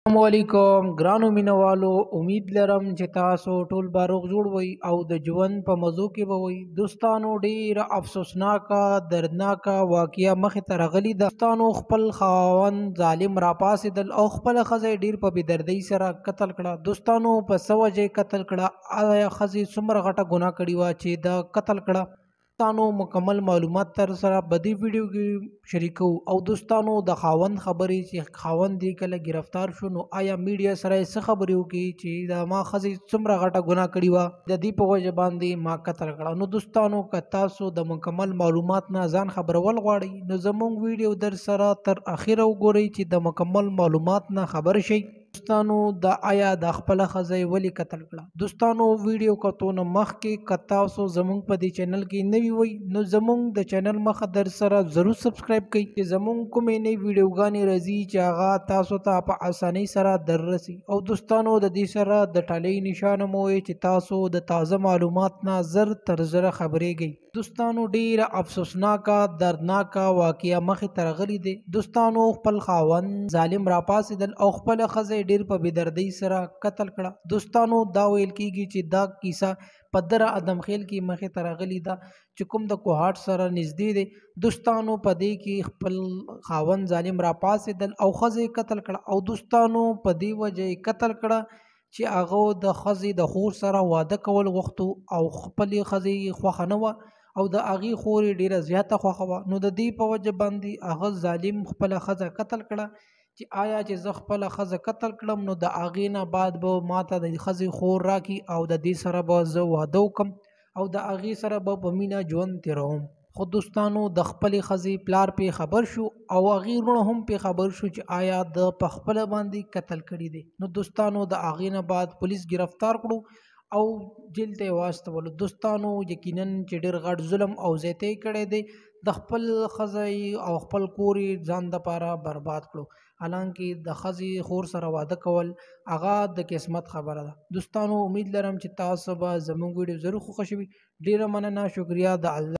السلام علیکم ګرانو مینوالو، امید لرم چې تاسو ټول باروغ جوړ وئ او د ژوند په مزو کې به وئ. دوستانو، ډیره افسوسناکه دردناکه واقعه مخې ته راغلې ده. دوستانو، خپل خاوند ظالم راپاسېدل او خپله ښځه یې ډیر په بېدردۍ سره قتل کړه. دوستانو، په څه وجه یې قتل کړه؟ آیا ښځې څومره غټه ګناه کړې وه چې د قتل کړه؟ دوستانو، مکمل معلومات تر سره په دې ویډیو کې شریکو. او دوستانو، د خاوند خبرې چې خاوند یې کله گرفتار شو، نو آیا میډیا سره یې څه خبرې وکړي چې د ما ښځې څومره غټه ګناه کړې وه، د دې په وجه باندې ما قتل کړه. نو دوستانو، که تاسو د مکمل معلومات نه ځان خبرول غواړئ، نو زموږ ویډیو در سره تر اخره وګورئ چې د مکمل معلومات نه خبر شئ. دوستانو، د آیا د خپله ښځه ولې قتل کړه؟ دوستانو، ویډیو کتو نه مخکې که تاسو زموږ په دې چینل کې نوي وئ، نو زموږ د چینل مخه در سره ضرور سبسکرایب کړئ چې زموږ کومې نوې ویډیوګانې راځي چې هغه تاسو ته په اسانۍ سره در رسي. او دوستانو، د دې سره د ټالۍ نشانه مو وي چې تاسو د تازه معلومات نه زر تر زره خبرېږئ. دوستانو، ډیره افسوسناکه دردناکه واقعه مخې ته راغلې دی. دوستانو، خپل خاوند ظالم راپاسېدل او خپله ښځه ډیر په بېدردۍ سره قتل کړه. دوستانو، دا ویل کېږي چې دا کیسه په دره ادم خیل کې مخې ته راغلې ده چې کوم د کوهاټ سره نږدې دی. دوستانو، په دې کې خپل خاوند ظالم راپاسېدل او ښځه یې قتل کړه. او دوستانو، په دې وجه یې قتل کړه چې هغه د ښځې د خور سره واده کول غوښتو او خپلې ښځې یې خوښه نه وه او د هغې خور یې ډیره زیاته خوښه وه. نو د دې په وجه باندې هغه ظالم خپله ښځه قتل کړه چې آیا چې زه خپله ښځه قتل کړم، نو د هغې نه بعد به ما ته د ښځې خور راکړي او د دې سره به زه واده وکړم او د هغې سره به په مینه ژوند تېروم. خو دوستانو، د خپلې ښځې پلار پې خبر شو او هغې وروڼه هم پې خبر شو چې آیا د په خپله باندې قتل کړي دی. نو دوستانو، د هغې نه بعد پولیس گرفتار کړو او جیل ته یې واستولو. دوستانو، یقینا چې ډېر غټ ظلم او زیاتی کړی دی. د خپل ښځه او خپل کور یې ځان دپاره برباد کړو، حالانکې د ښځې خور سره واده کول هغه د قسمت خبره ده. دوستانو، امید لرم چې تاسو به زموږ ویډیو ضرور خوښه شوي. ډیره مننه، شکریه. د الله